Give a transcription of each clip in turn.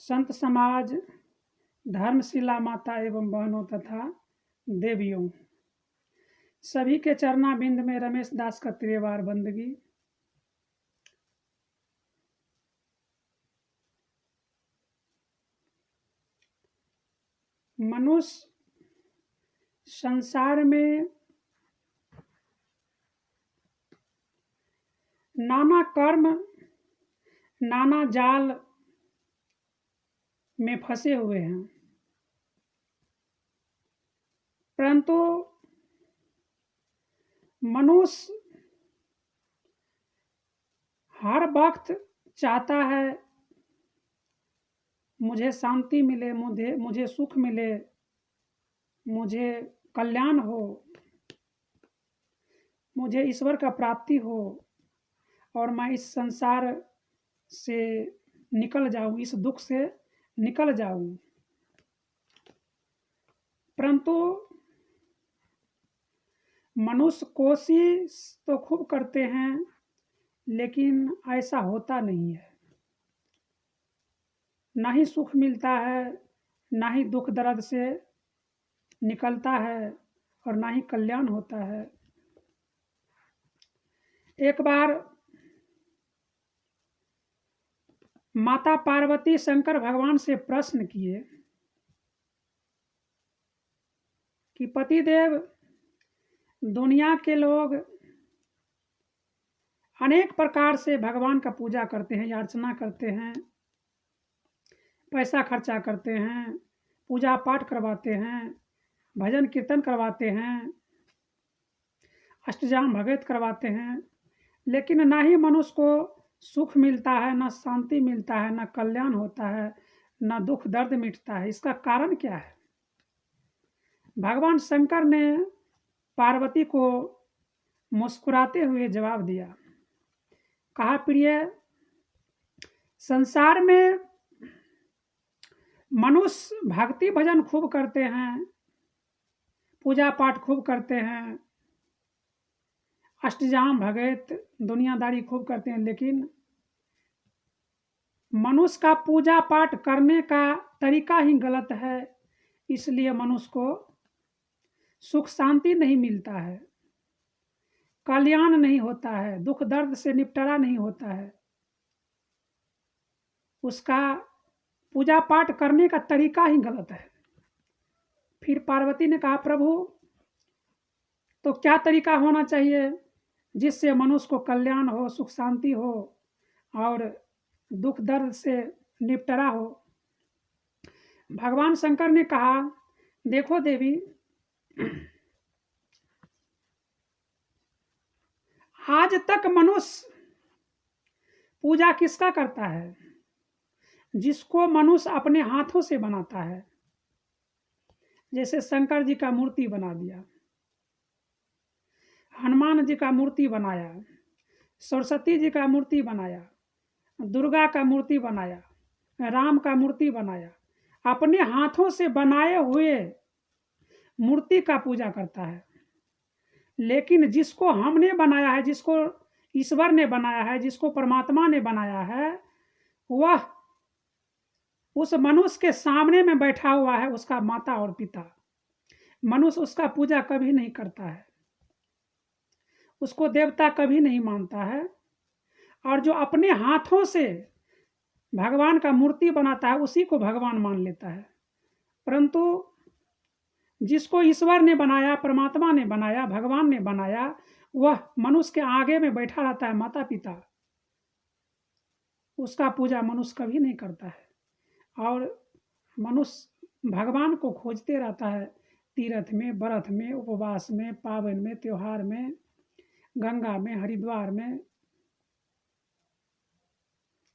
संत समाज, धर्मशिला माता एवं बहनों तथा देवियों, सभी के चरणाबिंद में रमेश दास का त्रिवार बंदगी। मनुष्य संसार में नाना कर्म, नाना जाल में फंसे हुए हैं, परंतु मनुष्य हर वक्त चाहता है मुझे शांति मिले, मुझे सुख मिले, मुझे कल्याण हो, मुझे ईश्वर का प्राप्ति हो और मैं इस संसार से निकल जाऊं, इस दुख से निकल जाऊं। परंतु मनुष्य कोशिश तो खूब करते हैं, लेकिन ऐसा होता नहीं है। ना ही सुख मिलता है, ना ही दुख दर्द से निकलता है और ना ही कल्याण होता है। एक बार माता पार्वती शंकर भगवान से प्रश्न किए कि पतिदेव, दुनिया के लोग अनेक प्रकार से भगवान का पूजा करते हैं, याचना करते हैं, पैसा खर्चा करते हैं, पूजा पाठ करवाते हैं, भजन कीर्तन करवाते हैं, अष्टजाम भगत करवाते हैं, लेकिन ना ही मनुष्य को सुख मिलता है, ना शांति मिलता है, ना कल्याण होता है, ना दुख दर्द मिटता है। इसका कारण क्या है? भगवान शंकर ने पार्वती को मुस्कुराते हुए जवाब दिया। कहा, प्रिय, संसार में मनुष्य भक्ति भजन खूब करते हैं, पूजा पाठ खूब करते हैं, अष्टजाम भगत दुनियादारी खूब करते हैं, लेकिन मनुष्य का पूजा पाठ करने का तरीका ही गलत है। इसलिए मनुष्य को सुख शांति नहीं मिलता है, कल्याण नहीं होता है, दुख दर्द से निपटारा नहीं होता है। उसका पूजा पाठ करने का तरीका ही गलत है। फिर पार्वती ने कहा, प्रभु, तो क्या तरीका होना चाहिए जिससे मनुष्य को कल्याण हो, सुख शांति हो और दुख दर्द से निपटारा हो? भगवान शंकर ने कहा, देखो देवी, आज तक मनुष्य पूजा किसका करता है? जिसको मनुष्य अपने हाथों से बनाता है। जैसे शंकर जी का मूर्ति बना दिया, हनुमान जी का मूर्ति बनाया, सरस्वती जी का मूर्ति बनाया, दुर्गा का मूर्ति बनाया, राम का मूर्ति बनाया, अपने हाथों से बनाए हुए मूर्ति का पूजा करता है। लेकिन जिसको हमने बनाया है, जिसको ईश्वर ने बनाया है, जिसको परमात्मा ने बनाया है, वह उस मनुष्य के सामने में बैठा हुआ है, उसका माता और पिता। मनुष्य उसका पूजा कभी नहीं करता है, उसको देवता कभी नहीं मानता है, और जो अपने हाथों से भगवान का मूर्ति बनाता है उसी को भगवान मान लेता है। परंतु जिसको ईश्वर ने बनाया, परमात्मा ने बनाया, भगवान ने बनाया, वह मनुष्य के आगे में बैठा रहता है, माता पिता, उसका पूजा मनुष्य कभी नहीं करता है। और मनुष्य भगवान को खोजते रहता है, तीर्थ में, व्रत में, उपवास में, पावन में, त्योहार में, गंगा में, हरिद्वार में।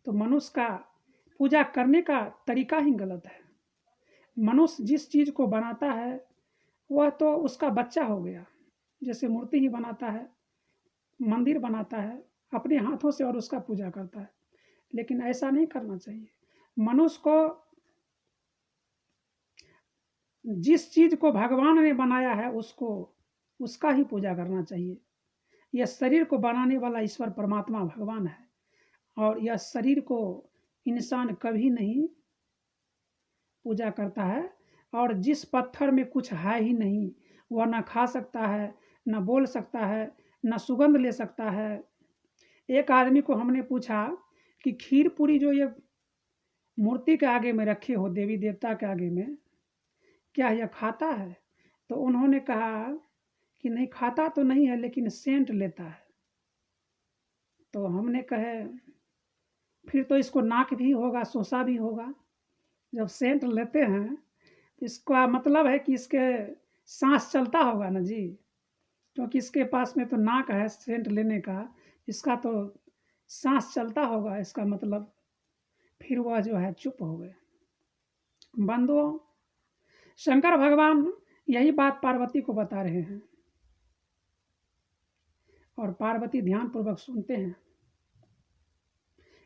तो मनुष्य का पूजा करने का तरीका ही गलत है। मनुष्य जिस चीज को बनाता है वह तो उसका बच्चा हो गया। जैसे मूर्ति ही बनाता है, मंदिर बनाता है अपने हाथों से और उसका पूजा करता है, लेकिन ऐसा नहीं करना चाहिए। मनुष्य को जिस चीज को भगवान ने बनाया है उसका ही पूजा करना चाहिए। यह शरीर को बनाने वाला ईश्वर परमात्मा भगवान है, और यह शरीर को इंसान कभी नहीं पूजा करता है, और जिस पत्थर में कुछ है ही नहीं, वह ना खा सकता है, ना बोल सकता है, ना सुगंध ले सकता है। एक आदमी को हमने पूछा कि खीर पूरी जो ये मूर्ति के आगे में रखे हो, देवी देवता के आगे में, क्या यह खाता है? तो उन्होंने कहा कि नहीं, खाता तो नहीं है, लेकिन सेंट लेता है। तो हमने कहे फिर तो इसको नाक भी होगा, सोसा भी होगा। जब सेंट लेते हैं तो इसका मतलब है कि इसके सांस चलता होगा ना जी, क्योंकि इसके पास में तो नाक है सेंट लेने का, इसका तो सांस चलता होगा, इसका मतलब फिर वह जो है चुप हो गए। बंधुओं, शंकर भगवान यही बात पार्वती को बता रहे हैं, और पार्वती ध्यान पूर्वक सुनते हैं।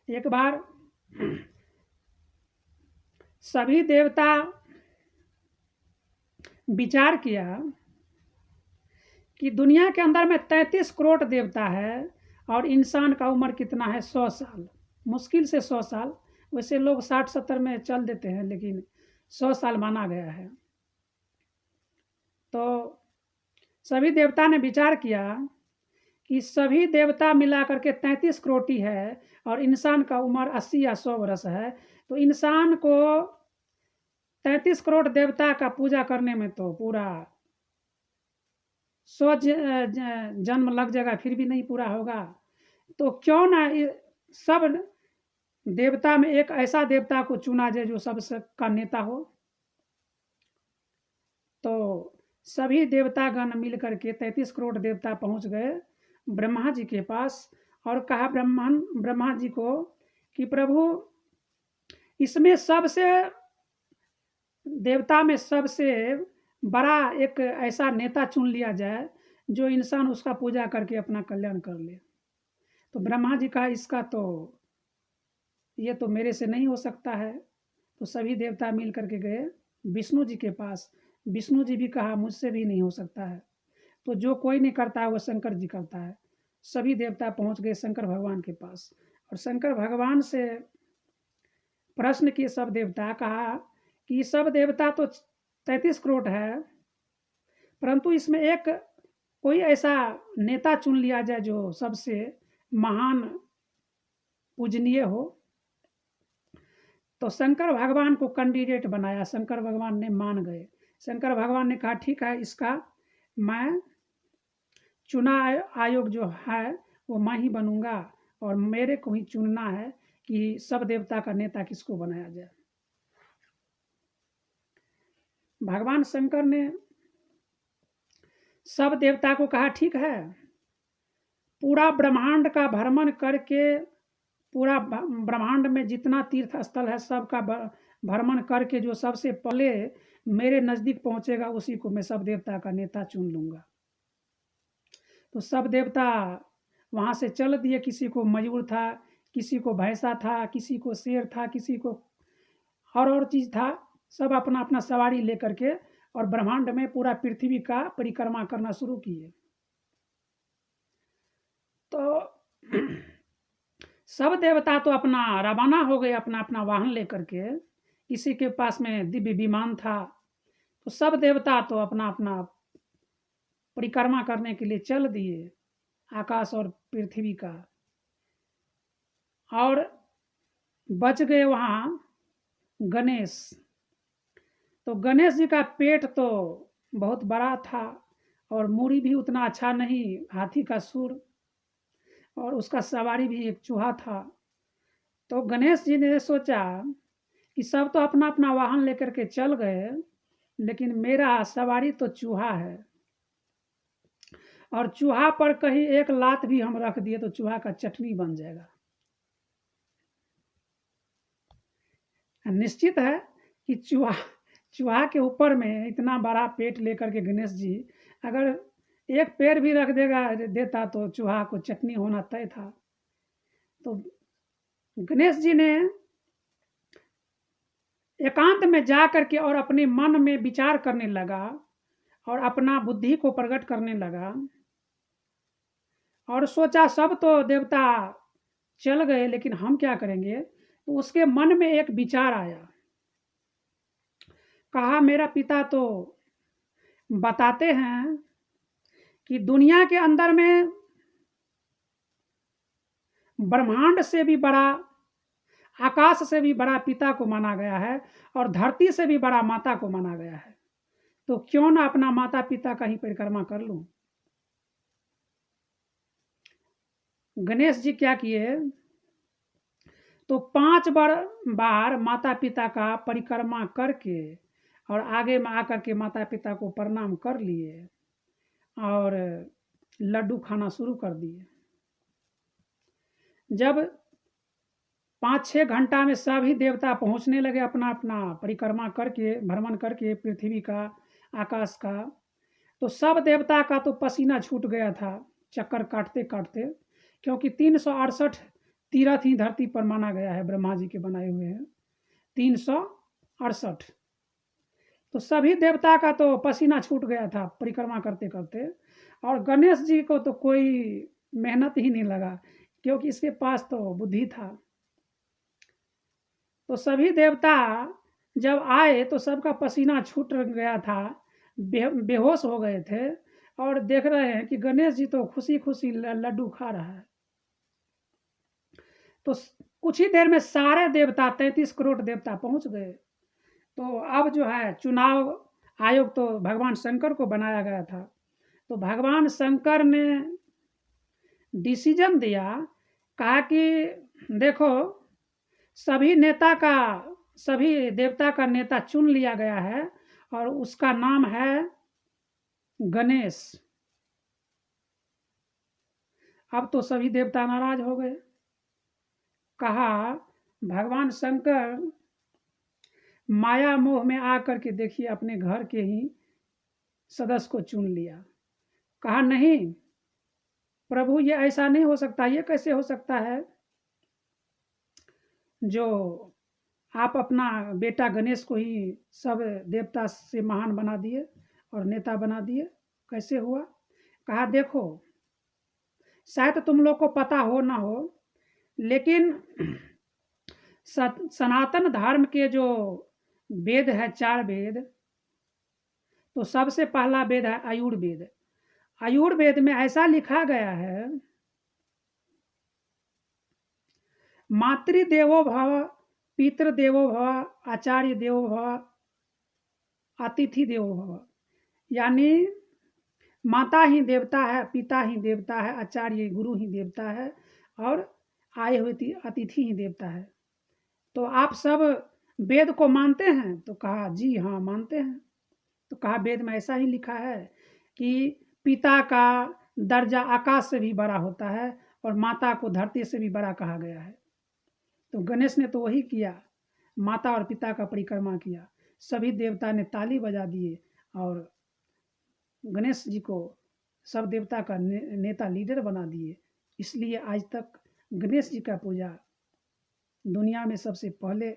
एक बार सभी देवता विचार किया कि दुनिया के अंदर में 33 करोड़ देवता है, और इंसान का उम्र कितना है? 100 साल, मुश्किल से 100 साल। वैसे लोग 60-70 में चल देते हैं, लेकिन 100 साल माना गया है। तो सभी देवता ने विचार किया कि सभी देवता मिला करके 33 करोड़ है, और इंसान का उम्र 80 या 100 वर्ष है। तो इंसान को 33 करोड़ देवता का पूजा करने में तो पूरा 100 जन्म लग जाएगा, फिर भी नहीं पूरा होगा। तो क्यों ना सब देवता में एक ऐसा देवता को चुना जाए जो सबसे का नेता हो। तो सभी देवतागण मिल करके 33 करोड़ देवता पहुंच गए ब्रह्मा जी के पास, और कहा ब्रह्मा जी को कि प्रभु, इसमें सबसे देवता में सबसे बड़ा एक ऐसा नेता चुन लिया जाए जो इंसान उसका पूजा करके अपना कल्याण कर ले। तो ब्रह्मा जी कहा, इसका तो ये तो मेरे से नहीं हो सकता है। तो सभी देवता मिल करके गए विष्णु जी के पास। विष्णु जी भी कहा, मुझसे भी नहीं हो सकता है। तो जो कोई नहीं करता है वो शंकर जी करता है। सभी देवता पहुंच गए शंकर भगवान के पास, और शंकर भगवान से प्रश्न किए सब देवता। कहा कि सब देवता तो 33 करोड़ है, परंतु इसमें एक कोई ऐसा नेता चुन लिया जाए जो सबसे महान पूजनीय हो। तो शंकर भगवान को कैंडिडेट बनाया, शंकर भगवान ने मान गए। शंकर भगवान ने कहा, ठीक है, इसका मैं चुना आयोग जो है वो मैं ही बनूंगा, और मेरे को ही चुनना है कि सब देवता का नेता किसको बनाया जाए। भगवान शंकर ने सब देवता को कहा, ठीक है, पूरा ब्रह्मांड का भ्रमण करके, पूरा ब्रह्मांड में जितना तीर्थ स्थल है सबका भ्रमण करके जो सबसे पहले मेरे नज़दीक पहुंचेगा उसी को मैं सब देवता का नेता चुन लूंगा। तो सब देवता वहां से चल दिए। किसी को मयूर था, किसी को भैंसा था, किसी को शेर था, किसी को और चीज था। सब अपना अपना सवारी लेकर के और ब्रह्मांड में पूरा पृथ्वी का परिक्रमा करना शुरू किए। तो सब देवता तो अपना रवाना हो गए, अपना अपना वाहन लेकर के। किसी के पास में दिव्य विमान था। तो सब देवता तो अपना अपना परिक्रमा करने के लिए चल दिए, आकाश और पृथ्वी का। और बच गए वहाँ गणेश। तो गणेश जी का पेट तो बहुत बड़ा था, और मूड़ी भी उतना अच्छा नहीं, हाथी का सूर, और उसका सवारी भी एक चूहा था। तो गणेश जी ने सोचा कि सब तो अपना अपना वाहन लेकर के चल गए, लेकिन मेरा सवारी तो चूहा है, और चूहा पर कहीं एक लात भी हम रख दिए तो चूहा का चटनी बन जाएगा। निश्चित है कि चूहा के ऊपर में इतना बड़ा पेट लेकर के गणेश जी अगर एक पैर भी रख देता तो चूहा को चटनी होना तय था। तो गणेश जी ने एकांत में जा करके और अपने मन में विचार करने लगा, और अपना बुद्धि को प्रकट करने लगा, और सोचा सब तो देवता चल गए, लेकिन हम क्या करेंगे। तो उसके मन में एक विचार आया कहा मेरा पिता तो बताते हैं कि दुनिया के अंदर में ब्रह्मांड से भी बड़ा, आकाश से भी बड़ा पिता को माना गया है और धरती से भी बड़ा माता को माना गया है, तो क्यों ना अपना माता पिता का ही परिक्रमा कर लूं। गणेश जी क्या किए, तो 5 बार माता पिता का परिक्रमा करके और आगे में आकर के माता पिता को प्रणाम कर लिए और लड्डू खाना शुरू कर दिए। जब 5-6 घंटा में सभी देवता पहुंचने लगे अपना अपना परिक्रमा करके, भ्रमण करके पृथ्वी का, आकाश का, तो सब देवता का तो पसीना छूट गया था चक्कर काटते काटते, क्योंकि 368 तीर्थ ही धरती पर माना गया है, ब्रह्मा जी के बनाए हुए हैं 368। तो सभी देवता का तो पसीना छूट गया था परिक्रमा करते करते, और गणेश जी को तो कोई मेहनत ही नहीं लगा, क्योंकि इसके पास तो बुद्धि था। तो सभी देवता जब आए तो सबका पसीना छूट गया था, बेहोश हो गए थे, और देख रहे हैं कि गणेश जी तो खुशी खुशी लड्डू खा रहा है। तो कुछ ही देर में सारे देवता 33 करोड़ देवता पहुंच गए। तो अब जो है चुनाव आयोग तो भगवान शंकर को बनाया गया था, तो भगवान शंकर ने डिसीजन दिया, कहा कि देखो सभी देवता का नेता चुन लिया गया है और उसका नाम है गणेश। अब तो सभी देवता नाराज हो गए। कहा भगवान शंकर माया मोह में आकर के देखिए अपने घर के ही सदस्य को चुन लिया। कहा नहीं प्रभु, ये ऐसा नहीं हो सकता, ये कैसे हो सकता है जो आप अपना बेटा गणेश को ही सब देवता से महान बना दिए और नेता बना दिए, कैसे हुआ। कहा देखो शायद तुम लोग को पता हो ना हो, लेकिन सनातन धर्म के जो वेद है 4 वेद, तो सबसे पहला वेद है आयुर्वेद। आयुर्वेद में ऐसा लिखा गया है, मातृदेवो भव, पितृदेवो भव, आचार्य देवो भव, अतिथि देवो भव। यानी माता ही देवता है, पिता ही देवता है, आचार्य गुरु ही देवता है, और आए हुए अतिथि ही देवता है। तो आप सब वेद को मानते हैं? तो कहा जी हाँ मानते हैं। तो कहा वेद में ऐसा ही लिखा है कि पिता का दर्जा आकाश से भी बड़ा होता है और माता को धरती से भी बड़ा कहा गया है। तो गणेश ने तो वही किया, माता और पिता का परिक्रमा किया। सभी देवता ने ताली बजा दिए और गणेश जी को सब देवता का नेता, लीडर बना दिए। इसलिए आज तक गणेश जी का पूजा दुनिया में सबसे पहले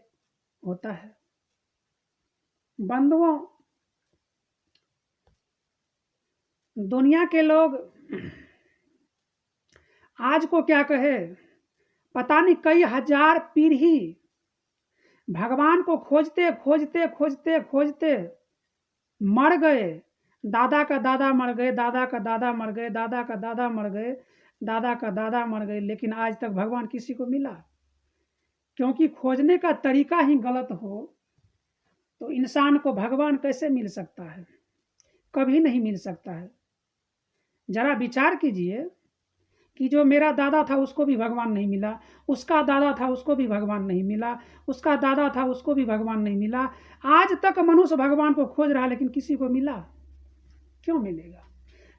होता है। बंधुओं, दुनिया के लोग आज को क्या कहे, पता नहीं कई हजार पीढ़ी भगवान को खोजते खोजते खोजते खोजते मर गए। दादा का दादा मर गए, दादा का दादा मर गए, दादा का दादा मर गए, दादा का दादा मर गए, लेकिन आज तक भगवान किसी को मिला। क्योंकि खोजने का तरीका ही गलत हो तो इंसान को भगवान कैसे मिल सकता है? कभी नहीं मिल सकता है। जरा विचार कीजिए कि जो मेरा दादा था उसको भी भगवान नहीं मिला, उसका दादा था उसको भी भगवान नहीं मिला, उसका दादा था उसको भी भगवान नहीं मिला। आज तक मनुष्य भगवान को खोज रहा लेकिन किसी को मिला? क्यों मिलेगा?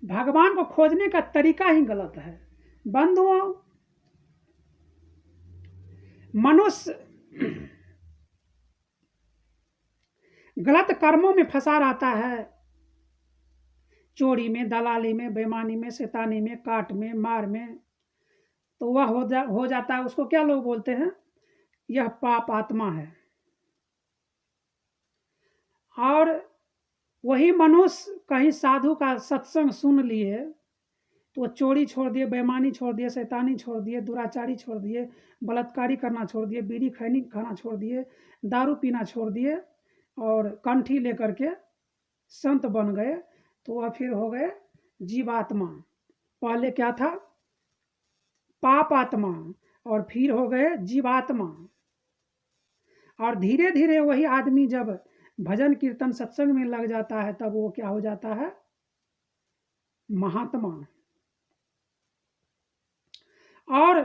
भगवान को खोजने का तरीका ही गलत है। बंधुओं, मनुष्य गलत कर्मों में फंसा रहता है, चोरी में, दलाली में, बेईमानी में, शैतानी में, काट में, मार में, तो वह हो जाता है। उसको क्या लोग बोलते हैं? यह पाप आत्मा है। और वही मनुष्य कहीं साधु का सत्संग सुन लिए तो चोरी छोड़ दिए, बेईमानी छोड़ दिए, शैतानी छोड़ दिए, दुराचारी छोड़ दिए, बलात्कारी करना छोड़ दिए, बीड़ी खैनी खाना छोड़ दिए, दारू पीना छोड़ दिए, और कंठी लेकर के संत बन गए, तो वह फिर हो गए जीवात्मा। पहले क्या था? पाप आत्मा, और फिर हो गए जीवात्मा। और धीरे धीरे वही आदमी जब भजन कीर्तन सत्संग में लग जाता है, तब वो क्या हो जाता है? महात्मा। और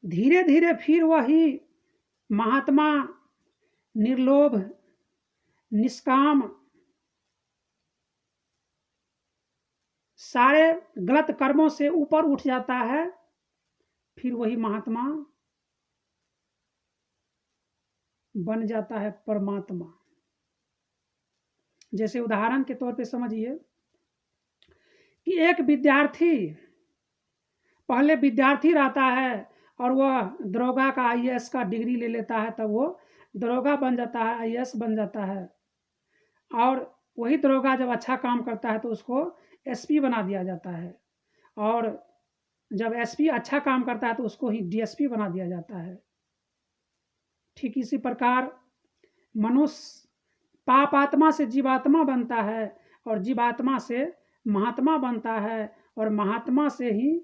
धीरे धीरे फिर वही महात्मा निर्लोभ, निष्काम, सारे गलत कर्मों से ऊपर उठ जाता है। फिर वही महात्मा बन जाता है परमात्मा। जैसे उदाहरण के तौर पे समझिए कि एक विद्यार्थी, पहले विद्यार्थी रहता है और वह दरोगा का आईएएस का डिग्री ले लेता है, तब वो दरोगा बन जाता है, आईएएस बन जाता है। और वही दरोगा जब अच्छा काम करता है तो उसको एसपी बना दिया जाता है, और जब एसपी अच्छा काम करता है तो उसको ही डीएसपी बना दिया जाता है। ठीक इसी प्रकार मनुष्य पाप आत्मा से जीवात्मा बनता है, और जीवात्मा से महात्मा बनता है, और महात्मा से ही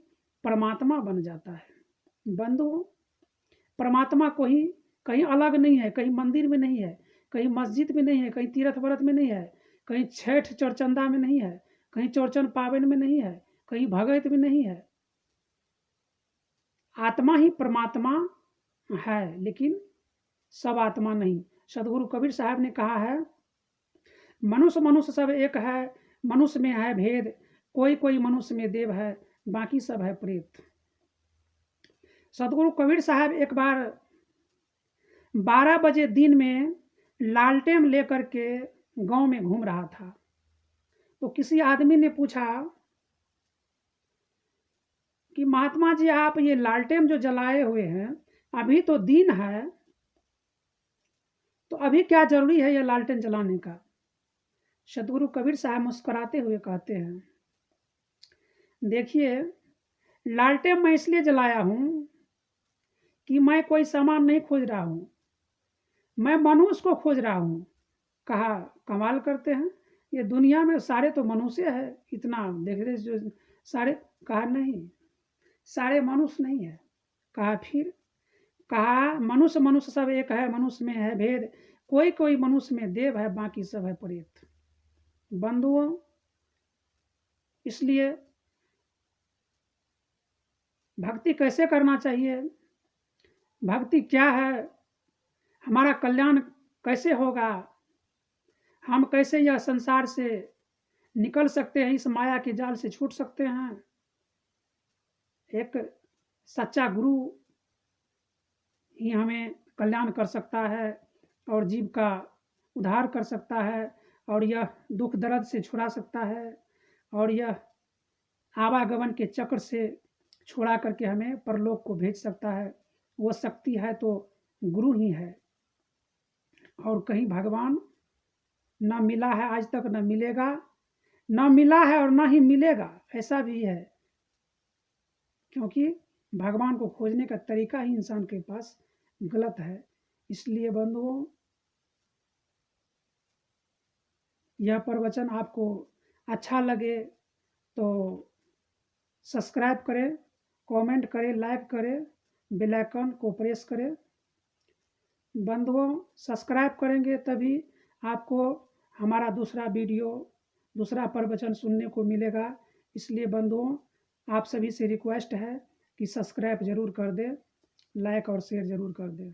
परमात्मा बन जाता है। बंधुओं, परमात्मा कोई कहीं अलग नहीं है, कहीं मंदिर में नहीं है, कहीं मस्जिद में नहीं है, कहीं तीर्थ व्रत में नहीं है, कहीं छठ चौरचंदा में नहीं है, कहीं चौरचन पावन में नहीं है, कहीं भगत में नहीं है। आत्मा ही परमात्मा है, लेकिन सब आत्मा नहीं। सदगुरु कबीर साहब ने कहा है, मनुष्य मनुष्य सब एक है, मनुष्य में है भेद, कोई कोई मनुष्य में देव है, बाकी सब है प्रेत। सदगुरु कबीर साहब एक बार 12 बजे दिन में लालटेन लेकर के गांव में घूम रहा था, तो किसी आदमी ने पूछा कि महात्मा जी, आप ये लालटेन जो जलाए हुए हैं, अभी तो दिन है, तो अभी क्या जरूरी है ये लालटेन जलाने का? सदगुरु कबीर साहब मुस्कुराते हुए कहते हैं, देखिए, लालटेन मैं इसलिए जलाया हूं कि मैं कोई सामान नहीं खोज रहा हूं, मैं मनुष्य को खोज रहा हूं। कहा, कमाल करते हैं, ये दुनिया में सारे तो मनुष्य है, इतना देख रहे जो सारे। कहा नहीं, सारे मनुष्य नहीं है। कहा फिर? कहा, मनुष्य मनुष्य सब एक है, मनुष्य में है भेद, कोई कोई मनुष्य में देव है, बाकी सब है प्रेत। बंधुओं, इसलिए भक्ति कैसे करना चाहिए, भक्ति क्या है, हमारा कल्याण कैसे होगा, हम कैसे यह संसार से निकल सकते हैं, इस माया के जाल से छूट सकते हैं। एक सच्चा गुरु ही हमें कल्याण कर सकता है, और जीव का उद्धार कर सकता है, और यह दुख दर्द से छुड़ा सकता है, और यह आवागमन के चक्र से छुड़ा करके हमें परलोक को भेज सकता है। वो शक्ति है तो गुरु ही है, और कहीं भगवान न मिला है आज तक, न मिलेगा, न मिला है और न ही मिलेगा, ऐसा भी है। क्योंकि भगवान को खोजने का तरीका ही इंसान के पास गलत है। इसलिए बंधुओं, यह प्रवचन आपको अच्छा लगे तो सब्सक्राइब करें, कमेंट करें, लाइक करें, बेल आइकन को प्रेस करें। बंधुओं, सब्सक्राइब करेंगे तभी आपको हमारा दूसरा वीडियो, दूसरा प्रवचन सुनने को मिलेगा। इसलिए बंधुओं, आप सभी से रिक्वेस्ट है कि सब्सक्राइब जरूर कर दें, लाइक और शेयर जरूर कर दें।